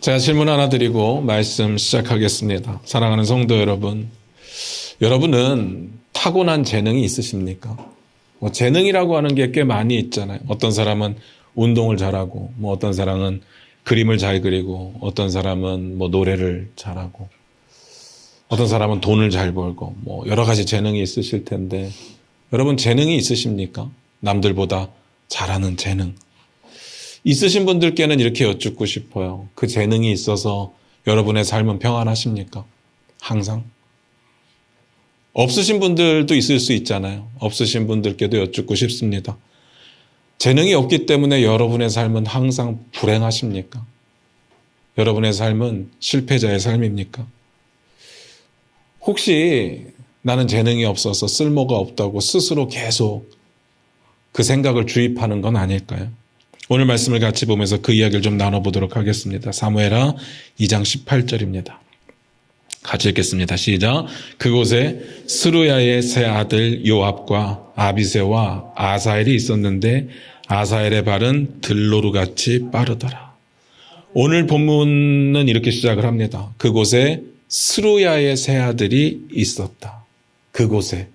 제가 질문 하나 드리고 말씀 시작하겠습니다. 사랑하는 성도 여러분, 여러분은 타고난 재능이 있으십니까? 재능이라고 하는 게 꽤 많이 있잖아요. 어떤 사람은 운동을 잘하고, 어떤 사람은 그림을 잘 그리고, 어떤 사람은 노래를 잘하고, 어떤 사람은 돈을 잘 벌고, 여러 가지 재능이 있으실 텐데, 여러분 재능이 있으십니까? 남들보다 잘하는 재능. 있으신 분들께는 이렇게 여쭙고 싶어요. 그 재능이 있어서 여러분의 삶은 평안하십니까? 항상? 없으신 분들도 있을 수 있잖아요. 없으신 분들께도 여쭙고 싶습니다. 재능이 없기 때문에 여러분의 삶은 항상 불행하십니까? 여러분의 삶은 실패자의 삶입니까? 혹시 나는 재능이 없어서 쓸모가 없다고 스스로 계속 그 생각을 주입하는 건 아닐까요? 오늘 말씀을 같이 보면서 그 이야기를 좀 나눠보도록 하겠습니다. 사무엘하 2장 18절입니다. 같이 읽겠습니다. 시작. 그곳에 스루야의 세 아들 요압과 아비새와 아사엘이 있었는데 아사엘의 발은 들로루같이 빠르더라. 오늘 본문은 이렇게 시작을 합니다. 그곳에 스루야의 세 아들이 있었다. 그곳에.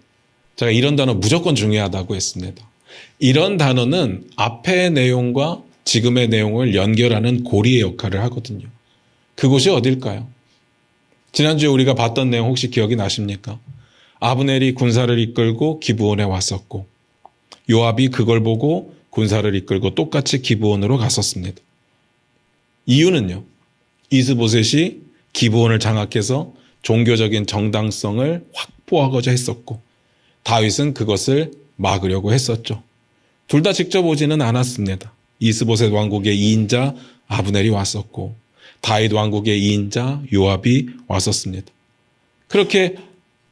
제가 이런 단어 무조건 중요하다고 했습니다. 이런 단어는 앞의 내용과 지금의 내용을 연결하는 고리의 역할을 하거든요. 그곳이 어딜까요? 지난주에 우리가 봤던 내용 혹시 기억이 나십니까? 아브넬이 군사를 이끌고 기브온에 왔었고 요압이 그걸 보고 군사를 이끌고 똑같이 기브온으로 갔었습니다. 이유는요. 이스보셋이 기브온을 장악해서 종교적인 정당성을 확보하고자 했었고 다윗은 그것을 막으려고 했었죠. 둘 다 직접 오지는 않았습니다. 이스보셋 왕국의 2인자 아브넬이 왔었고 다윗 왕국의 2인자 요압이 왔었습니다. 그렇게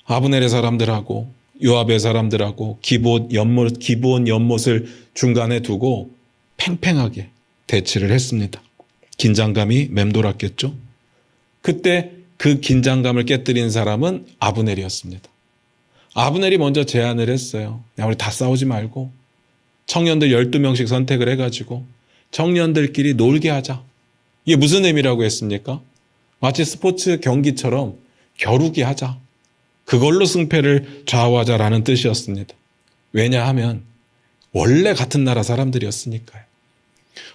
아브넬의 사람들하고 요압의 사람들하고 기브온 연못을 중간에 두고 팽팽하게 대치를 했습니다. 긴장감이 맴돌았겠죠. 그때 그 긴장감을 깨뜨린 사람은 아브넬이었습니다. 아브넬이 먼저 제안을 했어요. 야, 우리 다 싸우지 말고 청년들 12명씩 선택을 해가지고 청년들끼리 놀게 하자. 이게 무슨 의미라고 했습니까? 마치 스포츠 경기처럼 겨루기 하자. 그걸로 승패를 좌우하자라는 뜻이었습니다. 왜냐하면 원래 같은 나라 사람들이었으니까요.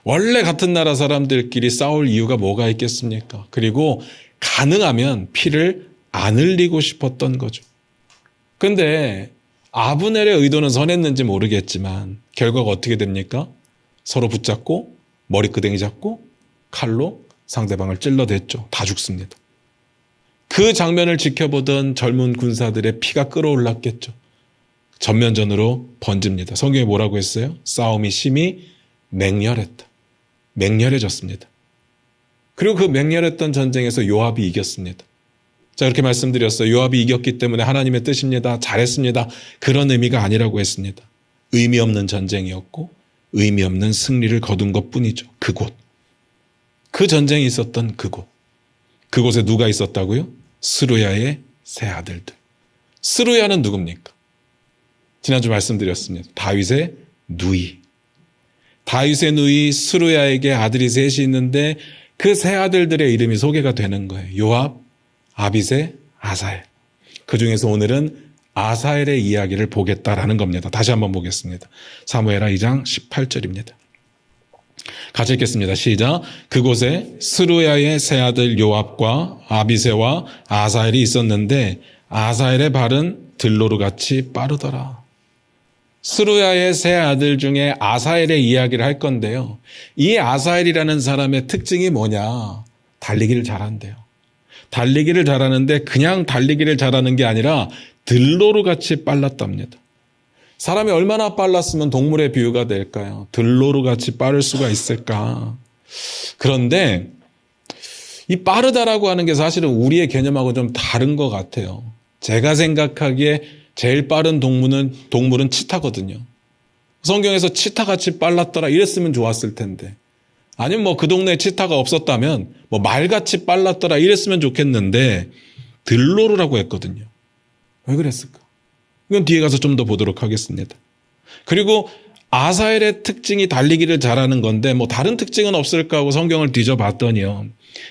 원래 같은 나라 사람들끼리 싸울 이유가 뭐가 있겠습니까? 그리고 가능하면 피를 안 흘리고 싶었던 거죠. 근데 아브넬의 의도는 선했는지 모르겠지만 결과가 어떻게 됩니까? 서로 붙잡고 머리끄댕이 잡고 칼로 상대방을 찔러댔죠. 다 죽습니다. 그 장면을 지켜보던 젊은 군사들의 피가 끓어올랐겠죠. 전면전으로 번집니다. 성경에 뭐라고 했어요? 싸움이 심히 맹렬했다. 맹렬해졌습니다. 그리고 그 맹렬했던 전쟁에서 요압이 이겼습니다. 자, 이렇게 말씀드렸어요. 요압이 이겼기 때문에 하나님의 뜻입니다. 잘했습니다. 그런 의미가 아니라고 했습니다. 의미 없는 전쟁이었고 의미 없는 승리를 거둔 것뿐이죠. 그곳. 그 전쟁이 있었던 그곳. 그곳에 누가 있었다고요? 스루야의 세 아들들. 스루야는 누굽니까? 지난주 말씀드렸습니다. 다윗의 누이. 다윗의 누이 스루야에게 아들이 셋이 있는데 그 세 아들들의 이름이 소개가 되는 거예요. 요압, 아비새, 아사엘. 그 중에서 오늘은 아사엘의 이야기를 보겠다라는 겁니다. 다시 한번 보겠습니다. 사무엘하 2장 18절입니다. 같이 읽겠습니다. 시작. 그곳에 스루야의 세 아들 요압과 아비새와 아사엘이 있었는데 아사엘의 발은 들로루같이 빠르더라. 스루야의 세 아들 중에 아사엘의 이야기를 할 건데요. 이 아사엘이라는 사람의 특징이 뭐냐? 달리기를 잘한대요. 달리기를 잘하는데 그냥 달리기를 잘하는 게 아니라 들로루같이 빨랐답니다. 사람이 얼마나 빨랐으면 동물의 비유가 될까요? 들로루같이 빠를 수가 있을까? 그런데 이 빠르다라고 하는 게 사실은 우리의 개념하고 좀 다른 것 같아요. 제가 생각하기에 제일 빠른 동물은 치타거든요. 성경에서 치타같이 빨랐더라 이랬으면 좋았을 텐데 아니면 그 동네에 치타가 없었다면 말같이 빨랐더라 이랬으면 좋겠는데 들로루라고 했거든요. 왜 그랬을까? 이건 뒤에 가서 좀 더 보도록 하겠습니다. 그리고 아사엘의 특징이 달리기를 잘하는 건데 뭐 다른 특징은 없을까 하고 성경을 뒤져봤더니요.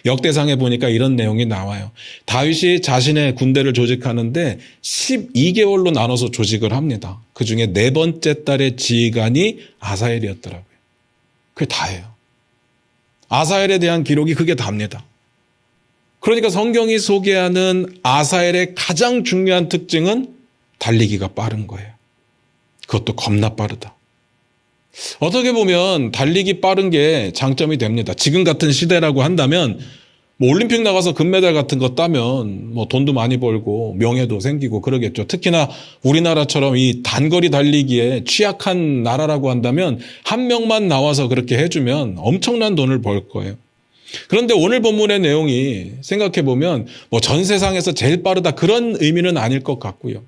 역대상에 보니까 이런 내용이 나와요. 다윗이 자신의 군대를 조직하는데 12개월로 나눠서 조직을 합니다. 그중에 네 번째 달의 지휘관이 아사엘이었더라고요. 그게 다예요. 아사엘에 대한 기록이 그게 답니다. 그러니까 성경이 소개하는 아사엘의 가장 중요한 특징은 달리기가 빠른 거예요. 그것도 겁나 빠르다. 어떻게 보면 달리기 빠른 게 장점이 됩니다. 지금 같은 시대라고 한다면 뭐 올림픽 나가서 금메달 같은 거 따면 뭐 돈도 많이 벌고 명예도 생기고 그러겠죠. 특히나 우리나라처럼 이 단거리 달리기에 취약한 나라라고 한다면 한 명만 나와서 그렇게 해주면 엄청난 돈을 벌 거예요. 그런데 오늘 본문의 내용이 생각해 보면 뭐 전 세상에서 제일 빠르다 그런 의미는 아닐 것 같고요.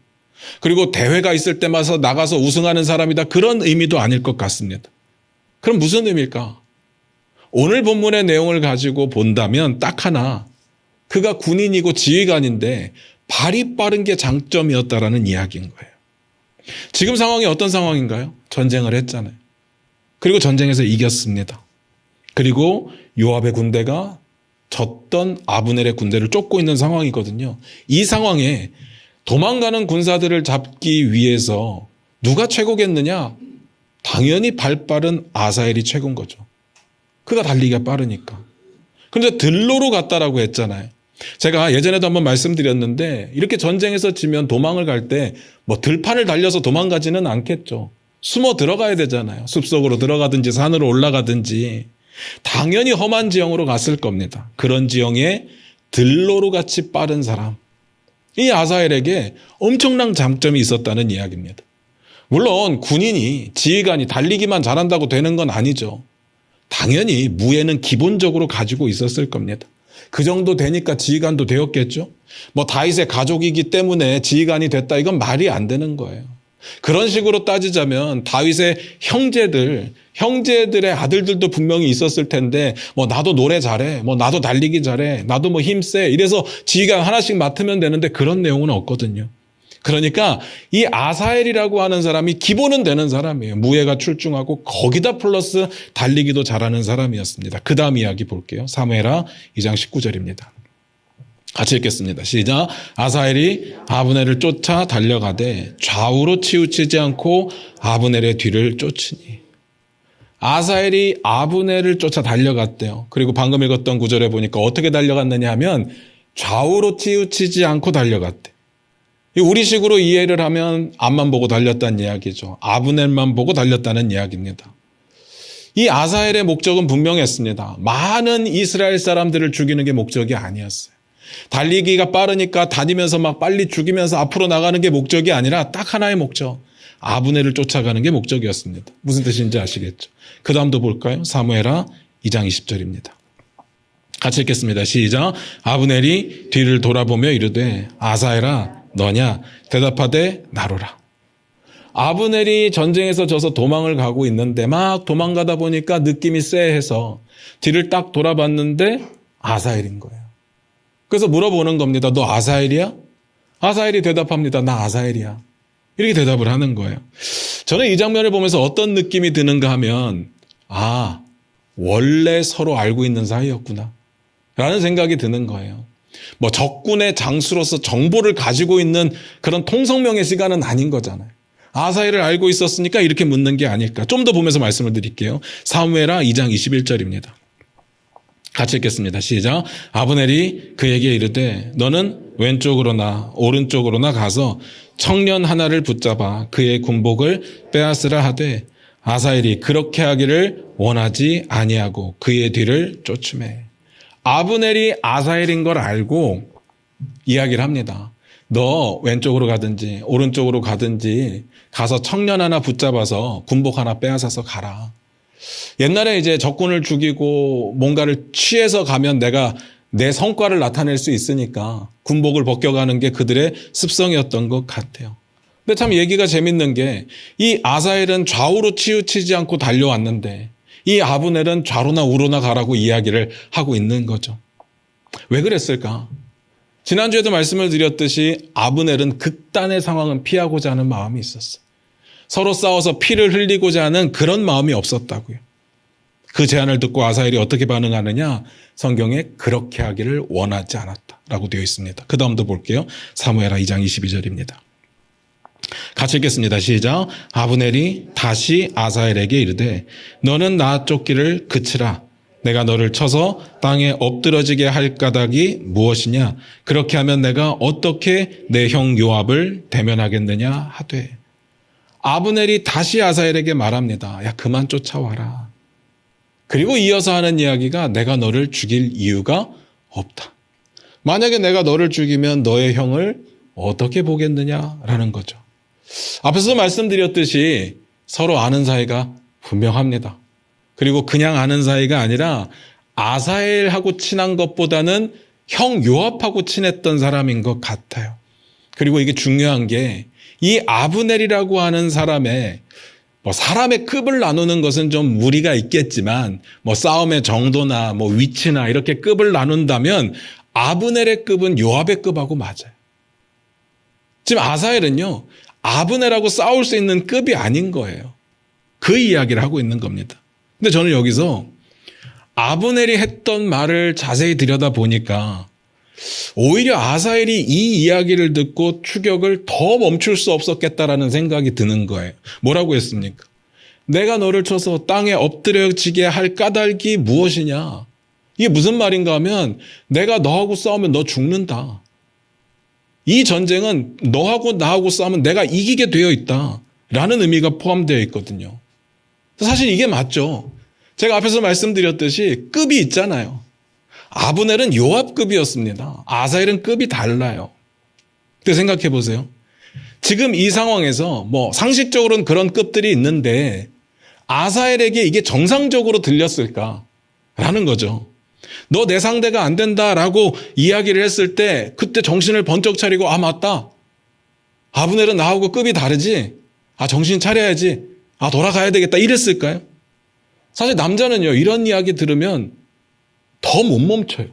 그리고 대회가 있을 때마다 나가서 우승하는 사람이다 그런 의미도 아닐 것 같습니다. 그럼 무슨 의미일까? 오늘 본문의 내용을 가지고 본다면 딱 하나, 그가 군인이고 지휘관인데 발이 빠른 게 장점이었다라는 이야기인 거예요. 지금 상황이 어떤 상황인가요? 전쟁을 했잖아요. 그리고 전쟁에서 이겼습니다. 그리고 요압의 군대가 졌던 아브넬의 군대를 쫓고 있는 상황이거든요. 이 상황에 도망가는 군사들을 잡기 위해서 누가 최고겠느냐? 당연히 발 빠른 아사엘이 최고인 거죠. 그가 달리기가 빠르니까. 그런데 들로로 갔다라고 했잖아요. 제가 예전에도 한번 말씀드렸는데 이렇게 전쟁에서 지면 도망을 갈 때 뭐 들판을 달려서 도망가지는 않겠죠. 숨어 들어가야 되잖아요. 숲속으로 들어가든지 산으로 올라가든지. 당연히 험한 지형으로 갔을 겁니다. 그런 지형에 들로로 같이 빠른 사람. 이 아사엘에게 엄청난 장점이 있었다는 이야기입니다. 물론 군인이 지휘관이 달리기만 잘한다고 되는 건 아니죠. 당연히 무예는 기본적으로 가지고 있었을 겁니다. 그 정도 되니까 지휘관도 되었겠죠. 뭐 다윗의 가족이기 때문에 지휘관이 됐다 이건 말이 안 되는 거예요. 그런 식으로 따지자면 다윗의 형제들의 아들들도 분명히 있었을 텐데 뭐 나도 노래 잘해, 뭐 나도 달리기 잘해, 나도 뭐 힘세 이래서 지휘관 하나씩 맡으면 되는데 그런 내용은 없거든요. 그러니까 이 아사엘이라고 하는 사람이 기본은 되는 사람이에요. 무예가 출중하고 거기다 플러스 달리기도 잘하는 사람이었습니다. 그 다음 이야기 볼게요. 사무엘하 2장 19절입니다. 같이 읽겠습니다. 시작. 아사엘이 아브넬을 쫓아 달려가되 좌우로 치우치지 않고 아브넬의 뒤를 쫓으니. 아사엘이 아브넬을 쫓아 달려갔대요. 그리고 방금 읽었던 구절에 보니까 어떻게 달려갔느냐 하면 좌우로 치우치지 않고 달려갔대. 우리식으로 이해를 하면 앞만 보고 달렸다는 이야기죠. 아브넬만 보고 달렸다는 이야기입니다. 이 아사엘의 목적은 분명했습니다. 많은 이스라엘 사람들을 죽이는 게 목적이 아니었어요. 달리기가 빠르니까 다니면서 막 빨리 죽이면서 앞으로 나가는 게 목적이 아니라 딱 하나의 목적. 아브넬을 쫓아가는 게 목적이었습니다. 무슨 뜻인지 아시겠죠? 그 다음도 볼까요? 사무엘하 2장 20절입니다. 같이 읽겠습니다. 시작. 아브넬이 뒤를 돌아보며 이르되 아사엘아 너냐? 대답하되 나로라. 아브넬이 전쟁에서 져서 도망을 가고 있는데 막 도망가다 보니까 느낌이 쎄해서 뒤를 딱 돌아봤는데 아사엘인 거예요. 그래서 물어보는 겁니다. 너 아사엘이야? 아사엘이 대답합니다. 나 아사엘이야. 이렇게 대답을 하는 거예요. 저는 이 장면을 보면서 어떤 느낌이 드는가 하면 원래 서로 알고 있는 사이였구나 라는 생각이 드는 거예요. 뭐 적군의 장수로서 정보를 가지고 있는 그런 통성명의 시간은 아닌 거잖아요. 아사엘을 알고 있었으니까 이렇게 묻는 게 아닐까. 좀 더 보면서 말씀을 드릴게요. 사무엘하 2장 21절입니다. 같이 읽겠습니다. 시작. 아브넬이 그에게 이르되 너는 왼쪽으로나 오른쪽으로나 가서 청년 하나를 붙잡아 그의 군복을 빼앗으라 하되 아사엘이 그렇게 하기를 원하지 아니하고 그의 뒤를 쫓으매. 아브넬이 아사엘인 걸 알고 이야기를 합니다. 너 왼쪽으로 가든지 오른쪽으로 가든지 가서 청년 하나 붙잡아서 군복 하나 빼앗아서 가라. 옛날에 이제 적군을 죽이고 뭔가를 취해서 가면 내가 내 성과를 나타낼 수 있으니까 군복을 벗겨가는 게 그들의 습성이었던 것 같아요. 근데 참 얘기가 재밌는 게 이 아사엘은 좌우로 치우치지 않고 달려왔는데 이 아브넬은 좌로나 우로나 가라고 이야기를 하고 있는 거죠. 왜 그랬을까? 지난주에도 말씀을 드렸듯이 아브넬은 극단의 상황은 피하고자 하는 마음이 있었어요. 서로 싸워서 피를 흘리고자 하는 그런 마음이 없었다고요. 그 제안을 듣고 아사엘이 어떻게 반응하느냐? 성경에 그렇게 하기를 원하지 않았다라고 되어 있습니다. 그 다음도 볼게요. 사무엘하 2장 22절입니다. 같이 읽겠습니다. 시작. 아브넬이 다시 아사엘에게 이르되 너는 나 쫓기를 그치라. 내가 너를 쳐서 땅에 엎드러지게 할 까닭이 무엇이냐? 그렇게 하면 내가 어떻게 내 형 요압을 대면하겠느냐 하되. 아브넬이 다시 아사엘에게 말합니다. 야, 그만 쫓아와라. 그리고 이어서 하는 이야기가 내가 너를 죽일 이유가 없다. 만약에 내가 너를 죽이면 너의 형을 어떻게 보겠느냐라는 거죠. 앞에서 말씀드렸듯이 서로 아는 사이가 분명합니다. 그리고 그냥 아는 사이가 아니라 아사엘하고 친한 것보다는 형 요압하고 친했던 사람인 것 같아요. 그리고 이게 중요한 게 이 아브넬이라고 하는 사람의 사람의 급을 나누는 것은 좀 무리가 있겠지만 싸움의 정도나 위치나 이렇게 급을 나눈다면 아브넬의 급은 요압의 급하고 맞아요. 지금 아사엘은요, 아브넬하고 싸울 수 있는 급이 아닌 거예요. 그 이야기를 하고 있는 겁니다. 근데 저는 여기서 아브넬이 했던 말을 자세히 들여다보니까 오히려 아사엘이 이 이야기를 듣고 추격을 더 멈출 수 없었겠다라는 생각이 드는 거예요. 뭐라고 했습니까? 내가 너를 쳐서 땅에 엎드려지게 할 까닭이 무엇이냐? 이게 무슨 말인가 하면 내가 너하고 싸우면 너 죽는다. 이 전쟁은 너하고 나하고 싸우면 내가 이기게 되어 있다라는 의미가 포함되어 있거든요. 사실 이게 맞죠. 제가 앞에서 말씀드렸듯이 급이 있잖아요. 아브넬은 요압급이었습니다. 아사엘은 급이 달라요. 근데 생각해 보세요. 지금 이 상황에서 상식적으로는 그런 급들이 있는데 아사엘에게 이게 정상적으로 들렸을까라는 거죠. 너 내 상대가 안 된다라고 이야기를 했을 때 그때 정신을 번쩍 차리고 맞다. 아브넬은 나하고 급이 다르지. 정신 차려야지. 돌아가야 되겠다. 이랬을까요? 사실 남자는요, 이런 이야기 들으면 더 못 멈춰요.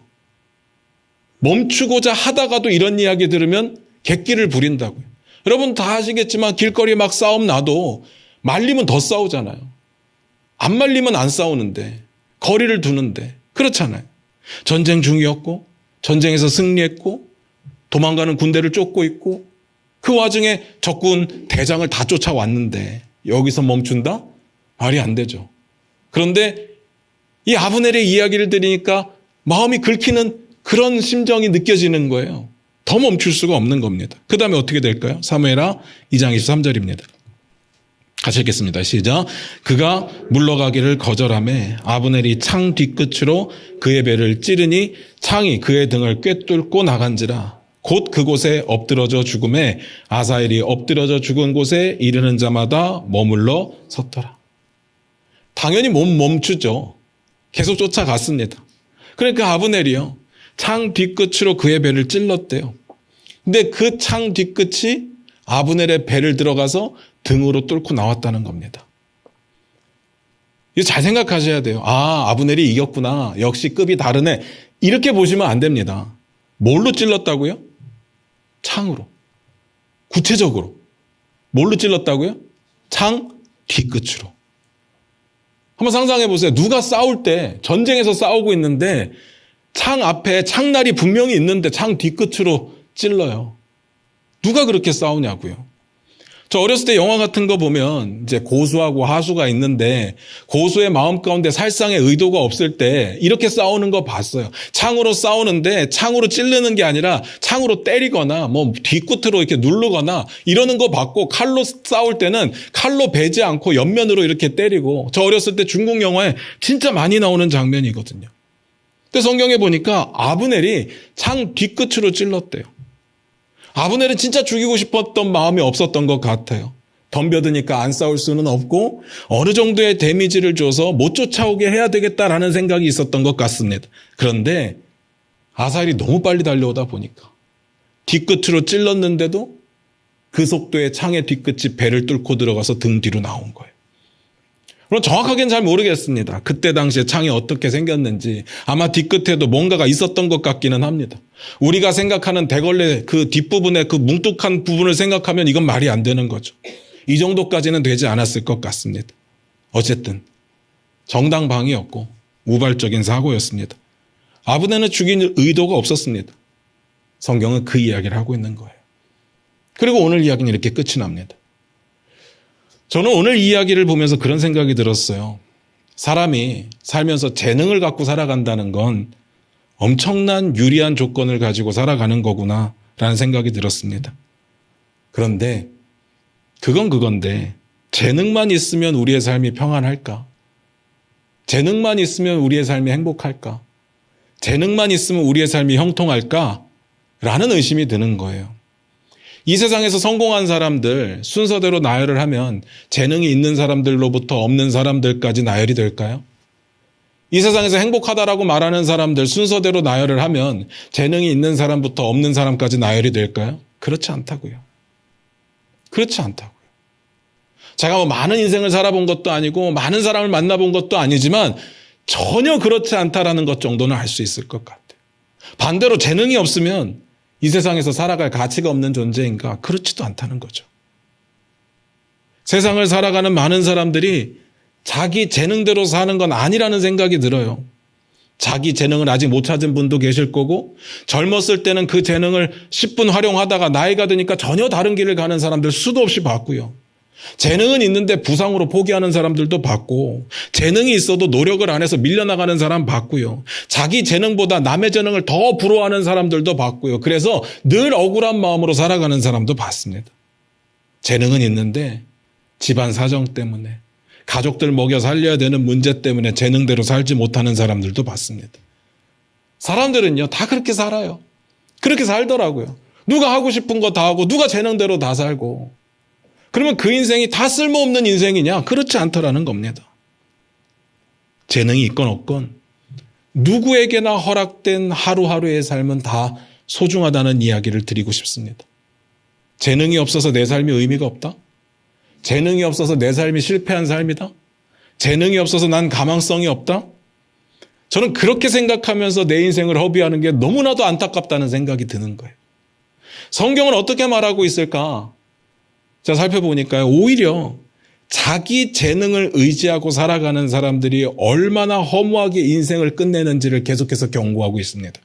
멈추고자 하다가도 이런 이야기 들으면 객기를 부린다고요. 여러분 다 아시겠지만 길거리 막 싸움 나도 말리면 더 싸우잖아요. 안 말리면 안 싸우는데, 거리를 두는데. 그렇잖아요. 전쟁 중이었고, 전쟁에서 승리했고, 도망가는 군대를 쫓고 있고, 그 와중에 적군 대장을 다 쫓아왔는데 여기서 멈춘다? 말이 안 되죠. 그런데 이 아브넬의 이야기를 들으니까 마음이 긁히는 그런 심정이 느껴지는 거예요. 더 멈출 수가 없는 겁니다. 그 다음에 어떻게 될까요? 사무엘하 2장 23절입니다. 같이 읽겠습니다. 시작. 그가 물러가기를 거절하매 아브넬이 창 뒤끝으로 그의 배를 찌르니 창이 그의 등을 꿰뚫고 나간지라. 곧 그곳에 엎드러져 죽음에 아사엘이 엎드러져 죽은 곳에 이르는 자마다 머물러 섰더라. 당연히 못 멈추죠. 계속 쫓아갔습니다. 그러니까 아브넬이요, 창 뒤끝으로 그의 배를 찔렀대요. 근데 그 창 뒤끝이 아브넬의 배를 들어가서 등으로 뚫고 나왔다는 겁니다. 이거 잘 생각하셔야 돼요. 아브넬이 이겼구나. 역시 급이 다르네. 이렇게 보시면 안 됩니다. 뭘로 찔렀다고요? 창으로. 구체적으로. 뭘로 찔렀다고요? 창 뒤끝으로. 한번 상상해 보세요. 누가 싸울 때, 전쟁에서 싸우고 있는데 창 앞에 창날이 분명히 있는데 창 뒤끝으로 찔러요. 누가 그렇게 싸우냐고요. 저 어렸을 때 영화 같은 거 보면 이제 고수하고 하수가 있는데 고수의 마음 가운데 살상의 의도가 없을 때 이렇게 싸우는 거 봤어요. 창으로 싸우는데 창으로 찌르는 게 아니라 창으로 때리거나 뒤끝으로 이렇게 누르거나 이러는 거 봤고, 칼로 싸울 때는 칼로 베지 않고 옆면으로 이렇게 때리고, 저 어렸을 때 중국 영화에 진짜 많이 나오는 장면이거든요. 근데 성경에 보니까 아브넬이 창 뒤끝으로 찔렀대요. 아브넬은 진짜 죽이고 싶었던 마음이 없었던 것 같아요. 덤벼드니까 안 싸울 수는 없고 어느 정도의 데미지를 줘서 못 쫓아오게 해야 되겠다라는 생각이 있었던 것 같습니다. 그런데 아사엘이 너무 빨리 달려오다 보니까 뒤끝으로 찔렀는데도 그 속도의 창의 뒤끝이 배를 뚫고 들어가서 등 뒤로 나온 거예요. 물론 정확하게는 잘 모르겠습니다. 그때 당시에 창이 어떻게 생겼는지. 아마 뒤끝에도 뭔가가 있었던 것 같기는 합니다. 우리가 생각하는 대걸레 그 뒷부분에 그 뭉툭한 부분을 생각하면 이건 말이 안 되는 거죠. 이 정도까지는 되지 않았을 것 같습니다. 어쨌든 정당방위였고 우발적인 사고였습니다. 아브넬은 죽인 의도가 없었습니다. 성경은 그 이야기를 하고 있는 거예요. 그리고 오늘 이야기는 이렇게 끝이 납니다. 저는 오늘 이야기를 보면서 그런 생각이 들었어요. 사람이 살면서 재능을 갖고 살아간다는 건 엄청난 유리한 조건을 가지고 살아가는 거구나 라는 생각이 들었습니다. 그런데 그건 그건데 재능만 있으면 우리의 삶이 평안할까? 재능만 있으면 우리의 삶이 행복할까? 재능만 있으면 우리의 삶이 형통할까? 라는 의심이 드는 거예요. 이 세상에서 성공한 사람들 순서대로 나열을 하면 재능이 있는 사람들로부터 없는 사람들까지 나열이 될까요? 이 세상에서 행복하다라고 말하는 사람들 순서대로 나열을 하면 재능이 있는 사람부터 없는 사람까지 나열이 될까요? 그렇지 않다고요. 그렇지 않다고요. 제가 뭐 많은 인생을 살아본 것도 아니고 많은 사람을 만나본 것도 아니지만 전혀 그렇지 않다라는 것 정도는 알 수 있을 것 같아요. 반대로 재능이 없으면 이 세상에서 살아갈 가치가 없는 존재인가? 그렇지도 않다는 거죠. 세상을 살아가는 많은 사람들이 자기 재능대로 사는 건 아니라는 생각이 들어요. 자기 재능을 아직 못 찾은 분도 계실 거고 젊었을 때는 그 재능을 10분 활용하다가 나이가 드니까 전혀 다른 길을 가는 사람들 수도 없이 봤고요. 재능은 있는데 부상으로 포기하는 사람들도 봤고 재능이 있어도 노력을 안 해서 밀려나가는 사람 봤고요. 자기 재능보다 남의 재능을 더 부러워하는 사람들도 봤고요. 그래서 늘 억울한 마음으로 살아가는 사람도 봤습니다. 재능은 있는데 집안 사정 때문에 가족들 먹여 살려야 되는 문제 때문에 재능대로 살지 못하는 사람들도 봤습니다. 사람들은요 다 그렇게 살아요. 그렇게 살더라고요. 누가 하고 싶은 거 다 하고 누가 재능대로 다 살고 그러면 그 인생이 다 쓸모없는 인생이냐? 그렇지 않더라는 겁니다. 재능이 있건 없건 누구에게나 허락된 하루하루의 삶은 다 소중하다는 이야기를 드리고 싶습니다. 재능이 없어서 내 삶이 의미가 없다? 재능이 없어서 내 삶이 실패한 삶이다? 재능이 없어서 난 가망성이 없다? 저는 그렇게 생각하면서 내 인생을 허비하는 게 너무나도 안타깝다는 생각이 드는 거예요. 성경은 어떻게 말하고 있을까? 자, 살펴보니까요. 오히려 자기 재능을 의지하고 살아가는 사람들이 얼마나 허무하게 인생을 끝내는지를 계속해서 경고하고 있습니다.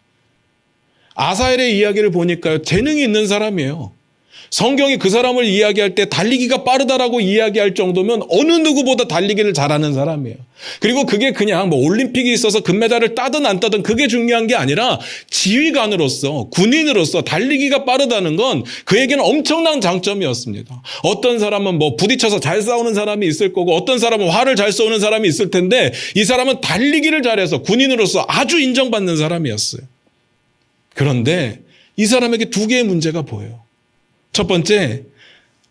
아사엘의 이야기를 보니까요. 재능이 있는 사람이에요. 성경이 그 사람을 이야기할 때 달리기가 빠르다라고 이야기할 정도면 어느 누구보다 달리기를 잘하는 사람이에요. 그리고 그게 그냥 뭐 올림픽이 있어서 금메달을 따든 안 따든 그게 중요한 게 아니라 지휘관으로서 군인으로서 달리기가 빠르다는 건 그에게는 엄청난 장점이었습니다. 어떤 사람은 뭐 부딪혀서 잘 싸우는 사람이 있을 거고 어떤 사람은 활을 잘 쏘는 사람이 있을 텐데 이 사람은 달리기를 잘해서 군인으로서 아주 인정받는 사람이었어요. 그런데 이 사람에게 두 개의 문제가 보여요. 첫 번째,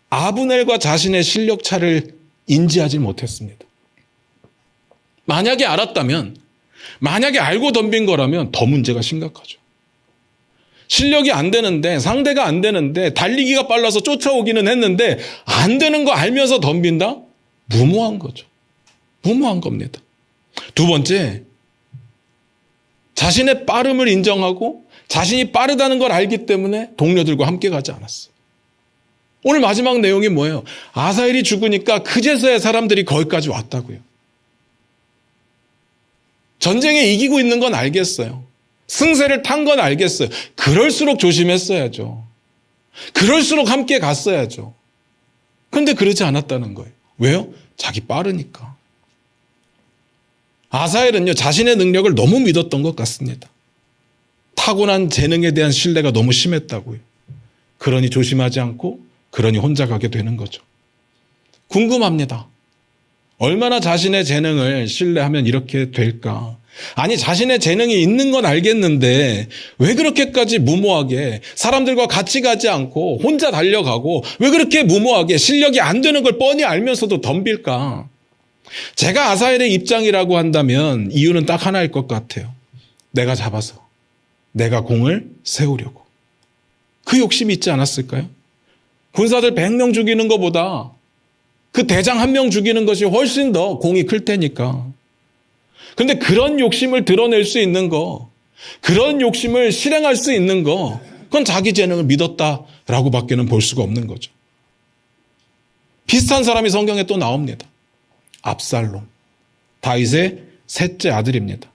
아브넬과 자신의 실력 차를 인지하지 못했습니다. 만약에 알았다면, 만약에 알고 덤빈 거라면 더 문제가 심각하죠. 실력이 안 되는데, 상대가 안 되는데, 달리기가 빨라서 쫓아오기는 했는데 안 되는 거 알면서 덤빈다? 무모한 거죠. 무모한 겁니다. 두 번째, 자신의 빠름을 인정하고 자신이 빠르다는 걸 알기 때문에 동료들과 함께 가지 않았어요. 오늘 마지막 내용이 뭐예요? 아사엘이 죽으니까 그제서야 사람들이 거기까지 왔다고요. 전쟁에 이기고 있는 건 알겠어요. 승세를 탄 건 알겠어요. 그럴수록 조심했어야죠. 그럴수록 함께 갔어야죠. 그런데 그러지 않았다는 거예요. 왜요? 자기 빠르니까. 아사엘은요, 자신의 능력을 너무 믿었던 것 같습니다. 타고난 재능에 대한 신뢰가 너무 심했다고요. 그러니 조심하지 않고 그러니 혼자 가게 되는 거죠. 궁금합니다. 얼마나 자신의 재능을 신뢰하면 이렇게 될까? 아니, 자신의 재능이 있는 건 알겠는데 왜 그렇게까지 무모하게 사람들과 같이 가지 않고 혼자 달려가고 왜 그렇게 무모하게 실력이 안 되는 걸 뻔히 알면서도 덤빌까? 제가 아사엘의 입장이라고 한다면 이유는 딱 하나일 것 같아요. 내가 잡아서 내가 공을 세우려고. 그 욕심이 있지 않았을까요? 군사들 100명 죽이는 것보다 그 대장 1명 죽이는 것이 훨씬 더 공이 클 테니까. 그런데 그런 욕심을 드러낼 수 있는 거, 그런 욕심을 실행할 수 있는 거, 그건 자기 재능을 믿었다라고 밖에는 볼 수가 없는 거죠. 비슷한 사람이 성경에 또 나옵니다. 압살롬. 다윗의 셋째 아들입니다.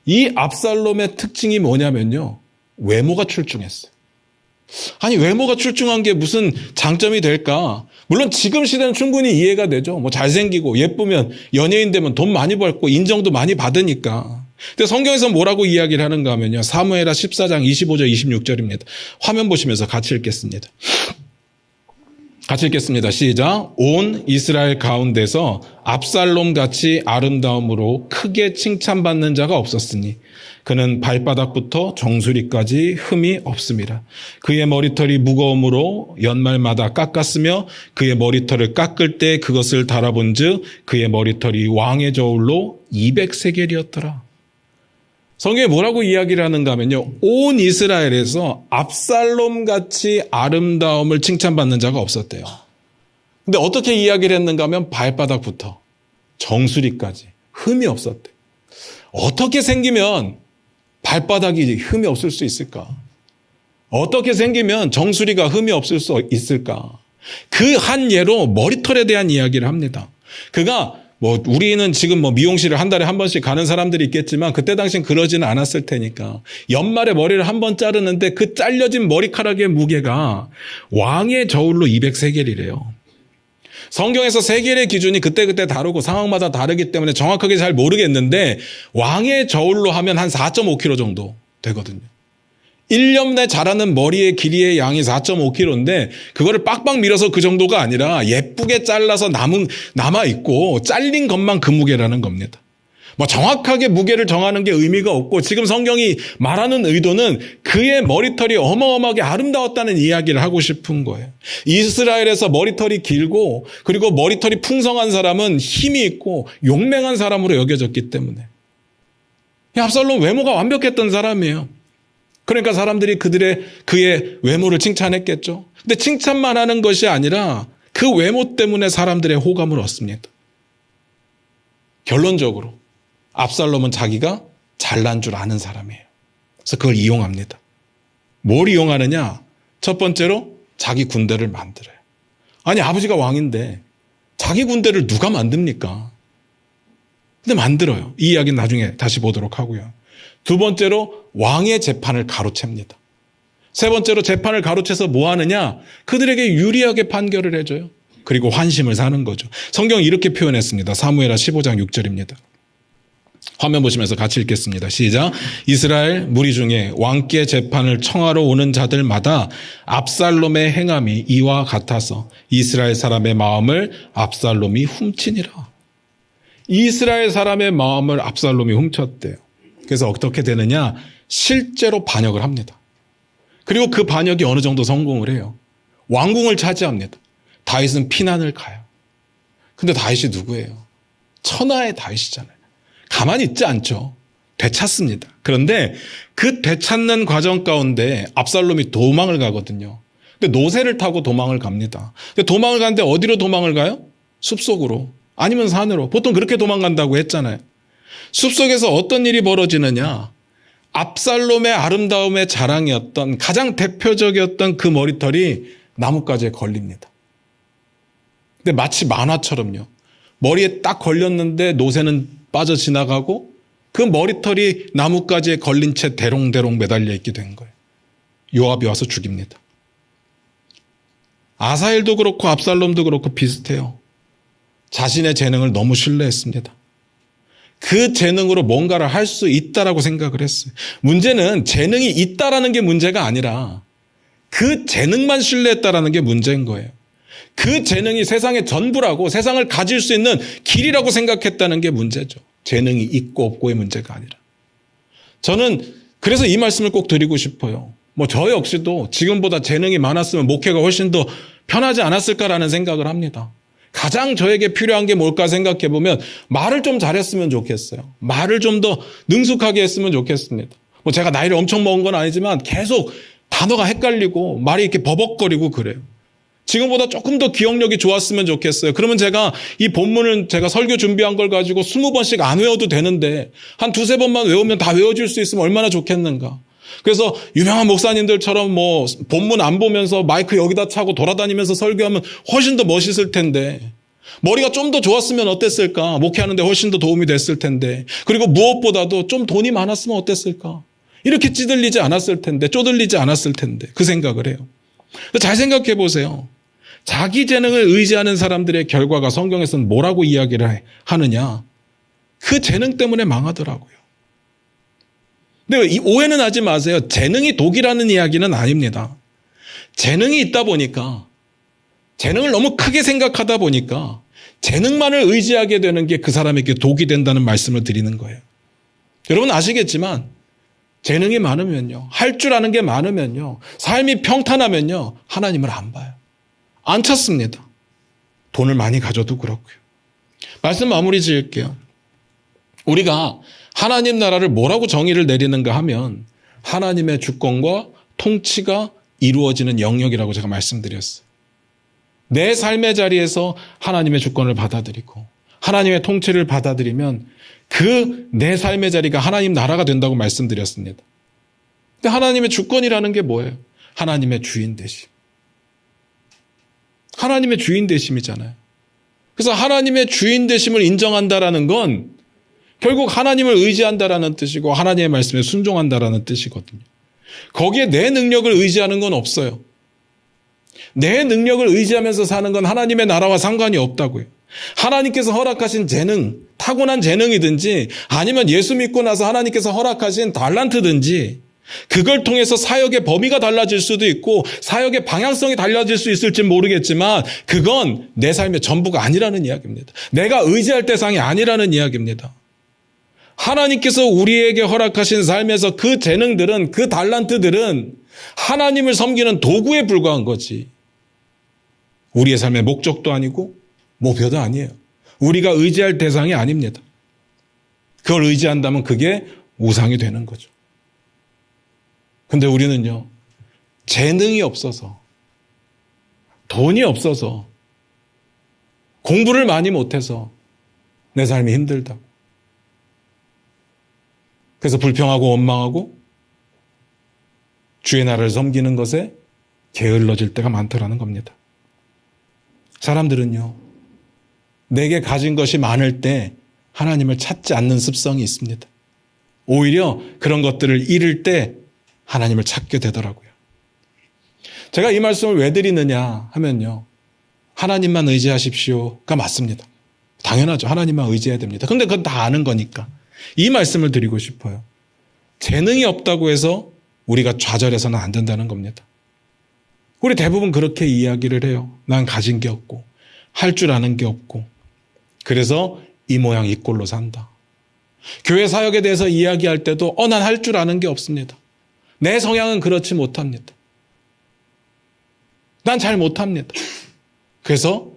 이 압살롬의 특징이 뭐냐면요. 외모가 출중했어요. 아니, 외모가 출중한 게 무슨 장점이 될까? 물론 지금 시대는 충분히 이해가 되죠. 뭐 잘생기고 예쁘면 연예인 되면 돈 많이 벌고 인정도 많이 받으니까. 근데 성경에서 뭐라고 이야기를 하는가 하면요. 사무엘하 14장 25절 26절입니다. 화면 보시면서 같이 읽겠습니다. 같이 읽겠습니다. 시작. 온 이스라엘 가운데서 압살롬 같이 아름다움으로 크게 칭찬받는 자가 없었으니 그는 발바닥부터 정수리까지 흠이 없습니다. 그의 머리털이 무거움으로 연말마다 깎았으며 그의 머리털을 깎을 때 그것을 달아본즉 그의 머리털이 왕의 저울로 200세겔이었더라. 성경에 뭐라고 이야기를 하는가 하면요. 온 이스라엘에서 압살롬 같이 아름다움을 칭찬받는 자가 없었대요. 근데 어떻게 이야기를 했는가 하면 발바닥부터 정수리까지 흠이 없었대. 어떻게 생기면 발바닥이 흠이 없을 수 있을까? 어떻게 생기면 정수리가 흠이 없을 수 있을까? 그 한 예로 머리털에 대한 이야기를 합니다. 그가 우리는 지금 미용실을 한 달에 한 번씩 가는 사람들이 있겠지만 그때 당시엔 그러지는 않았을 테니까 연말에 머리를 한 번 자르는데 그 잘려진 머리카락의 무게가 왕의 저울로 200세겔이래요. 성경에서 세겔의 기준이 그때그때 다르고 상황마다 다르기 때문에 정확하게 잘 모르겠는데 왕의 저울로 하면 한 4.5kg 정도 되거든요. 1년 내 자라는 머리의 길이의 양이 4.5kg인데 그거를 빡빡 밀어서 그 정도가 아니라 예쁘게 잘라서 남아있고 잘린 것만 그 무게라는 겁니다. 정확하게 무게를 정하는 게 의미가 없고 지금 성경이 말하는 의도는 그의 머리털이 어마어마하게 아름다웠다는 이야기를 하고 싶은 거예요. 이스라엘에서 머리털이 길고 그리고 머리털이 풍성한 사람은 힘이 있고 용맹한 사람으로 여겨졌기 때문에 압살롬 외모가 완벽했던 사람이에요. 그러니까 사람들이 그의 외모를 칭찬했겠죠. 근데 칭찬만 하는 것이 아니라 그 외모 때문에 사람들의 호감을 얻습니다. 결론적으로 압살롬은 자기가 잘난 줄 아는 사람이에요. 그래서 그걸 이용합니다. 뭘 이용하느냐? 첫 번째로 자기 군대를 만들어요. 아니, 아버지가 왕인데 자기 군대를 누가 만듭니까? 근데 만들어요. 이 이야기는 나중에 다시 보도록 하고요. 두 번째로 왕의 재판을 가로챕니다. 세 번째로 재판을 가로채서 뭐 하느냐? 그들에게 유리하게 판결을 해줘요. 그리고 환심을 사는 거죠. 성경이 이렇게 표현했습니다. 사무엘하 15장 6절입니다. 화면 보시면서 같이 읽겠습니다. 시작. 이스라엘 무리 중에 왕께 재판을 청하러 오는 자들마다 압살롬의 행함이 이와 같아서 이스라엘 사람의 마음을 압살롬이 훔치니라. 이스라엘 사람의 마음을 압살롬이 훔쳤대요. 그래서 어떻게 되느냐? 실제로 반역을 합니다. 그리고 그 반역이 어느 정도 성공을 해요. 왕궁을 차지합니다. 다윗은 피난을 가요. 근데 다윗이 누구예요? 천하의 다윗이잖아요. 가만히 있지 않죠. 되찾습니다. 그런데 그 되찾는 과정 가운데 압살롬이 도망을 가거든요. 근데 노새를 타고 도망을 갑니다. 근데 도망을 가는데 어디로 도망을 가요? 숲속으로. 아니면 산으로. 보통 그렇게 도망간다고 했잖아요. 숲속에서 어떤 일이 벌어지느냐? 압살롬의 아름다움의 자랑이었던 가장 대표적이었던 그 머리털이 나뭇가지에 걸립니다. 근데 마치 만화처럼요. 머리에 딱 걸렸는데 노새는 빠져 지나가고 그 머리털이 나뭇가지에 걸린 채 대롱대롱 매달려 있게 된 거예요. 요압이 와서 죽입니다. 아사엘도 그렇고 압살롬도 그렇고 비슷해요. 자신의 재능을 너무 신뢰했습니다. 그 재능으로 뭔가를 할 수 있다라고 생각을 했어요. 문제는 재능이 있다라는 게 문제가 아니라 그 재능만 신뢰했다라는 게 문제인 거예요. 그 재능이 세상의 전부라고 세상을 가질 수 있는 길이라고 생각했다는 게 문제죠. 재능이 있고 없고의 문제가 아니라. 저는 그래서 이 말씀을 꼭 드리고 싶어요. 저 역시도 지금보다 재능이 많았으면 목회가 훨씬 더 편하지 않았을까라는 생각을 합니다. 가장 저에게 필요한 게 뭘까 생각해 보면 말을 좀 잘했으면 좋겠어요. 말을 좀 더 능숙하게 했으면 좋겠습니다. 제가 나이를 엄청 먹은 건 아니지만 계속 단어가 헷갈리고 말이 이렇게 버벅거리고 그래요. 지금보다 조금 더 기억력이 좋았으면 좋겠어요. 그러면 제가 이 본문을 제가 설교 준비한 걸 가지고 20번씩 안 외워도 되는데 한 두세 번만 외우면 다 외워질 수 있으면 얼마나 좋겠는가. 그래서 유명한 목사님들처럼 뭐 본문 안 보면서 마이크 여기다 차고 돌아다니면서 설교하면 훨씬 더 멋있을 텐데, 머리가 좀 더 좋았으면 어땠을까? 목회하는데 훨씬 더 도움이 됐을 텐데, 그리고 무엇보다도 좀 돈이 많았으면 어땠을까? 이렇게 찌들리지 않았을 텐데, 쪼들리지 않았을 텐데, 그 생각을 해요. 잘 생각해 보세요. 자기 재능을 의지하는 사람들의 결과가 성경에서는 뭐라고 이야기를 하느냐? 그 재능 때문에 망하더라고요. 근데 이 오해는 하지 마세요. 재능이 독이라는 이야기는 아닙니다. 재능이 있다 보니까, 재능을 너무 크게 생각하다 보니까 재능만을 의지하게 되는 게 그 사람에게 독이 된다는 말씀을 드리는 거예요. 여러분 아시겠지만 재능이 많으면요, 할 줄 아는 게 많으면요, 삶이 평탄하면요, 하나님을 안 봐요. 안 찾습니다. 돈을 많이 가져도 그렇고요. 말씀 마무리 지을게요. 우리가 하나님 나라를 뭐라고 정의를 내리는가 하면 하나님의 주권과 통치가 이루어지는 영역이라고 제가 말씀드렸어요. 내 삶의 자리에서 하나님의 주권을 받아들이고 하나님의 통치를 받아들이면 그 내 삶의 자리가 하나님 나라가 된다고 말씀드렸습니다. 근데 하나님의 주권이라는 게 뭐예요? 하나님의 주인 되심. 하나님의 주인 되심이잖아요. 그래서 하나님의 주인 되심을 인정한다라는 건 결국 하나님을 의지한다라는 뜻이고 하나님의 말씀에 순종한다라는 뜻이거든요. 거기에 내 능력을 의지하는 건 없어요. 내 능력을 의지하면서 사는 건 하나님의 나라와 상관이 없다고요. 하나님께서 허락하신 재능, 타고난 재능이든지 아니면 예수 믿고 나서 하나님께서 허락하신 달란트든지 그걸 통해서 사역의 범위가 달라질 수도 있고 사역의 방향성이 달라질 수 있을지 모르겠지만 그건 내 삶의 전부가 아니라는 이야기입니다. 내가 의지할 대상이 아니라는 이야기입니다. 하나님께서 우리에게 허락하신 삶에서 그 재능들은, 그 달란트들은 하나님을 섬기는 도구에 불과한 거지. 우리의 삶의 목적도 아니고 목표도 아니에요. 우리가 의지할 대상이 아닙니다. 그걸 의지한다면 그게 우상이 되는 거죠. 근데 우리는요, 재능이 없어서, 돈이 없어서, 공부를 많이 못해서 내 삶이 힘들다고. 그래서 불평하고 원망하고 주의 나라를 섬기는 것에 게을러질 때가 많더라는 겁니다. 사람들은요, 내게 가진 것이 많을 때 하나님을 찾지 않는 습성이 있습니다. 오히려 그런 것들을 잃을 때 하나님을 찾게 되더라고요. 제가 이 말씀을 왜 드리느냐 하면요, 하나님만 의지하십시오가 맞습니다. 당연하죠. 하나님만 의지해야 됩니다. 근데 그건 다 아는 거니까 이 말씀을 드리고 싶어요. 재능이 없다고 해서 우리가 좌절해서는 안 된다는 겁니다. 우리 대부분 그렇게 이야기를 해요. 난 가진 게 없고 할 줄 아는 게 없고 그래서 이 모양 이 꼴로 산다. 교회 사역에 대해서 이야기할 때도 난 할 줄 아는 게 없습니다. 내 성향은 그렇지 못합니다. 난 잘 못합니다. 그래서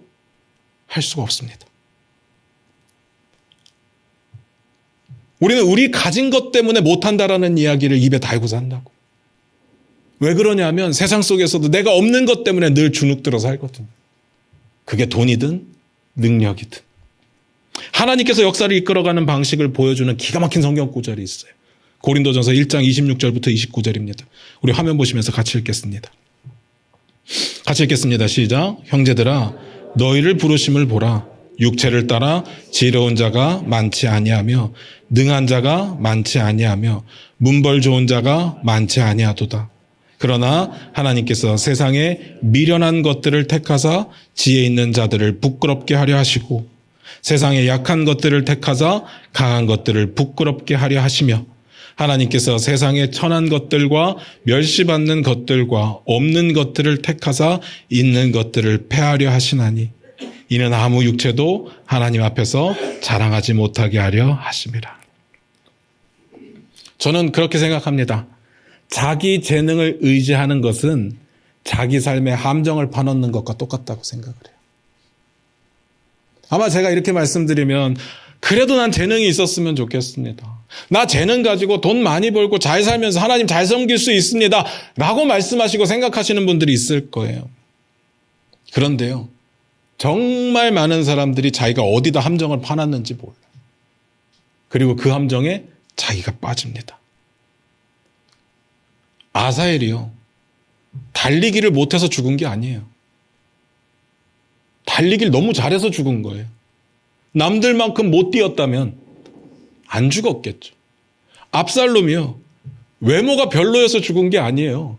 할 수가 없습니다. 우리는 우리 가진 것 때문에 못한다라는 이야기를 입에 달고 산다고. 왜 그러냐면 세상 속에서도 내가 없는 것 때문에 늘 주눅들어 살거든요. 그게 돈이든 능력이든. 하나님께서 역사를 이끌어가는 방식을 보여주는 기가 막힌 성경 구절이 있어요. 고린도전서 1장 26절부터 29절입니다. 우리 화면 보시면서 같이 읽겠습니다. 같이 읽겠습니다. 시작. 형제들아 너희를 부르심을 보라. 육체를 따라 지혜로운 자가 많지 아니하며 능한 자가 많지 아니하며 문벌 좋은 자가 많지 아니하도다. 그러나 하나님께서 세상에 미련한 것들을 택하사 지혜 있는 자들을 부끄럽게 하려 하시고 세상에 약한 것들을 택하사 강한 것들을 부끄럽게 하려 하시며 하나님께서 세상에 천한 것들과 멸시받는 것들과 없는 것들을 택하사 있는 것들을 패하려 하시나니 이는 아무 육체도 하나님 앞에서 자랑하지 못하게 하려 하심이라. 저는 그렇게 생각합니다. 자기 재능을 의지하는 것은 자기 삶의 함정을 파놓는 것과 똑같다고 생각을 해요. 아마 제가 이렇게 말씀드리면 그래도 난 재능이 있었으면 좋겠습니다. 나 재능 가지고 돈 많이 벌고 잘 살면서 하나님 잘 섬길 수 있습니다. 라고 말씀하시고 생각하시는 분들이 있을 거예요. 그런데요, 정말 많은 사람들이 자기가 어디다 함정을 파놨는지 몰라요. 그리고 그 함정에 자기가 빠집니다. 아사엘이요. 달리기를 못해서 죽은 게 아니에요. 달리기를 너무 잘해서 죽은 거예요. 남들만큼 못 뛰었다면 안 죽었겠죠. 압살롬이요. 외모가 별로여서 죽은 게 아니에요.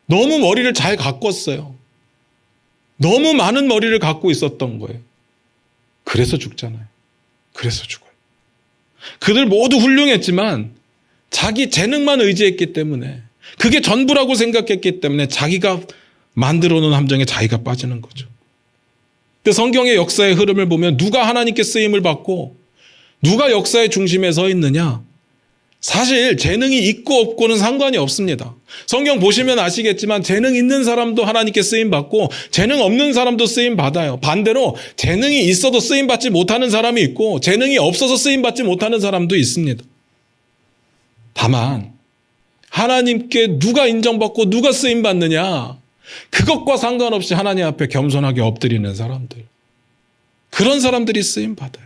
너무 머리를 잘 가꿨어요. 너무 많은 머리를 갖고 있었던 거예요. 그래서 죽잖아요. 그래서 죽어요. 그들 모두 훌륭했지만 자기 재능만 의지했기 때문에, 그게 전부라고 생각했기 때문에 자기가 만들어 놓은 함정에 자기가 빠지는 거죠. 근데 성경의 역사의 흐름을 보면 누가 하나님께 쓰임을 받고 누가 역사의 중심에 서 있느냐, 사실 재능이 있고 없고는 상관이 없습니다. 성경 보시면 아시겠지만 재능 있는 사람도 하나님께 쓰임 받고 재능 없는 사람도 쓰임 받아요. 반대로 재능이 있어도 쓰임 받지 못하는 사람이 있고 재능이 없어서 쓰임 받지 못하는 사람도 있습니다. 다만 하나님께 누가 인정받고 누가 쓰임 받느냐, 그것과 상관없이 하나님 앞에 겸손하게 엎드리는 사람들, 그런 사람들이 쓰임 받아요.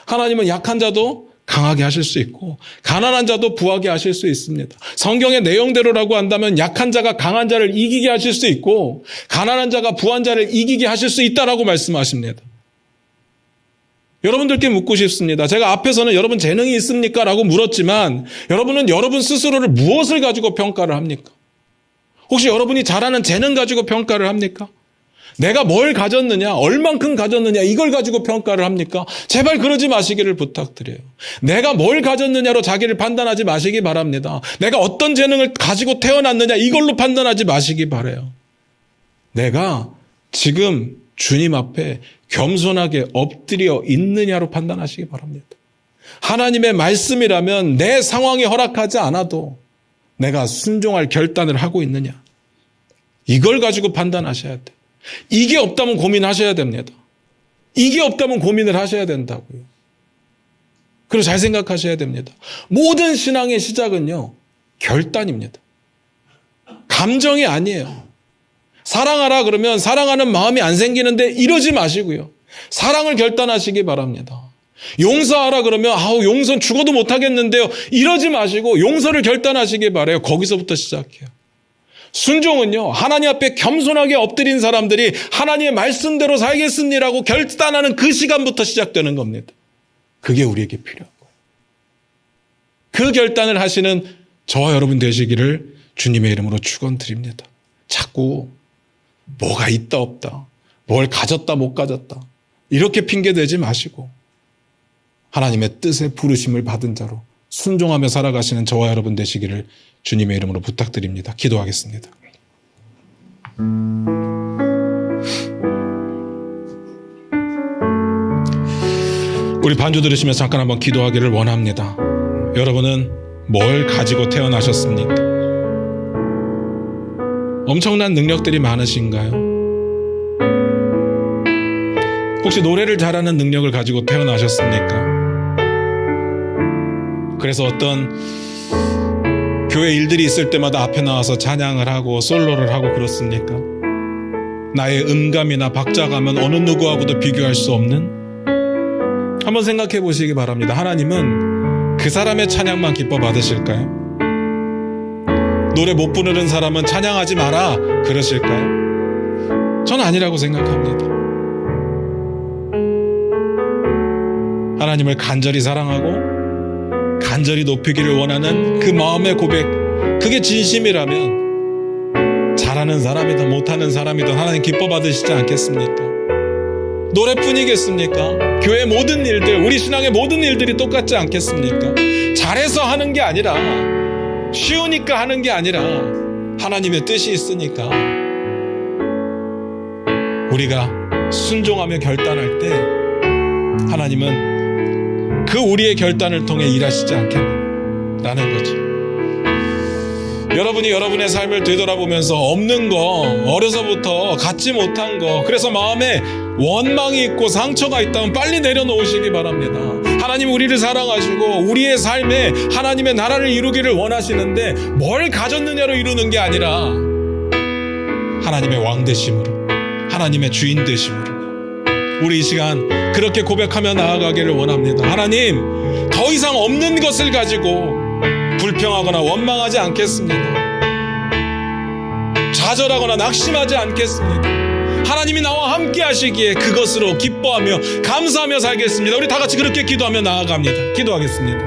하나님은 약한 자도 강하게 하실 수 있고 가난한 자도 부하게 하실 수 있습니다. 성경의 내용대로라고 한다면 약한 자가 강한 자를 이기게 하실 수 있고 가난한 자가 부한 자를 이기게 하실 수 있다라고 말씀하십니다. 여러분들께 묻고 싶습니다. 제가 앞에서는 여러분 재능이 있습니까? 라고 물었지만 여러분은 여러분 스스로를 무엇을 가지고 평가를 합니까? 혹시 여러분이 잘하는 재능 가지고 평가를 합니까? 내가 뭘 가졌느냐, 얼만큼 가졌느냐, 이걸 가지고 평가를 합니까? 제발 그러지 마시기를 부탁드려요. 내가 뭘 가졌느냐로 자기를 판단하지 마시기 바랍니다. 내가 어떤 재능을 가지고 태어났느냐, 이걸로 판단하지 마시기 바라요. 내가 지금 주님 앞에 겸손하게 엎드려 있느냐로 판단하시기 바랍니다. 하나님의 말씀이라면 내 상황이 허락하지 않아도 내가 순종할 결단을 하고 있느냐, 이걸 가지고 판단하셔야 돼요. 이게 없다면 고민하셔야 됩니다. 이게 없다면 고민을 하셔야 된다고요. 그리고 잘 생각하셔야 됩니다. 모든 신앙의 시작은요, 결단입니다. 감정이 아니에요. 사랑하라 그러면 사랑하는 마음이 안 생기는데 이러지 마시고요. 사랑을 결단하시기 바랍니다. 용서하라 그러면 용서는 죽어도 못하겠는데요, 이러지 마시고 용서를 결단하시기 바라요. 거기서부터 시작해요. 순종은요, 하나님 앞에 겸손하게 엎드린 사람들이 하나님의 말씀대로 살겠습니다라고 결단하는 그 시간부터 시작되는 겁니다. 그게 우리에게 필요한 거예요. 그 결단을 하시는 저와 여러분 되시기를 주님의 이름으로 축원드립니다. 자꾸 뭐가 있다 없다, 뭘 가졌다 못 가졌다, 이렇게 핑계대지 마시고 하나님의 뜻에 부르심을 받은 자로 순종하며 살아가시는 저와 여러분 되시기를 주님의 이름으로 부탁드립니다. 기도하겠습니다. 우리 반주 들으시면서 잠깐 한번 기도하기를 원합니다. 여러분은 뭘 가지고 태어나셨습니까? 엄청난 능력들이 많으신가요? 혹시 노래를 잘하는 능력을 가지고 태어나셨습니까? 그래서 어떤 교회 일들이 있을 때마다 앞에 나와서 찬양을 하고 솔로를 하고 그렇습니까? 나의 음감이나 박자감은 어느 누구하고도 비교할 수 없는, 한번 생각해 보시기 바랍니다. 하나님은 그 사람의 찬양만 기뻐 받으실까요? 노래 못 부르는 사람은 찬양하지 마라 그러실까요? 저는 아니라고 생각합니다. 하나님을 간절히 사랑하고 간절히 높이기를 원하는 그 마음의 고백, 그게 진심이라면 잘하는 사람이든 못하는 사람이든 하나님 기뻐 받으시지 않겠습니까? 노래뿐이겠습니까? 교회 모든 일들, 우리 신앙의 모든 일들이 똑같지 않겠습니까? 잘해서 하는 게 아니라, 쉬우니까 하는 게 아니라 하나님의 뜻이 있으니까 우리가 순종하며 결단할 때 하나님은 그 우리의 결단을 통해 일하시지 않겠나라는 거죠. 여러분이 여러분의 삶을 되돌아보면서 없는 거, 어려서부터 갖지 못한 거, 그래서 마음에 원망이 있고 상처가 있다면 빨리 내려놓으시기 바랍니다. 하나님 우리를 사랑하시고 우리의 삶에 하나님의 나라를 이루기를 원하시는데 뭘 가졌느냐로 이루는 게 아니라 하나님의 왕 되심으로, 하나님의 주인 되심으로 우리 이 시간 그렇게 고백하며 나아가기를 원합니다. 하나님, 더 이상 없는 것을 가지고 불평하거나 원망하지 않겠습니다. 좌절하거나 낙심하지 않겠습니다. 하나님이 나와 함께 하시기에 그것으로 기뻐하며 감사하며 살겠습니다. 우리 다 같이 그렇게 기도하며 나아갑니다. 기도하겠습니다.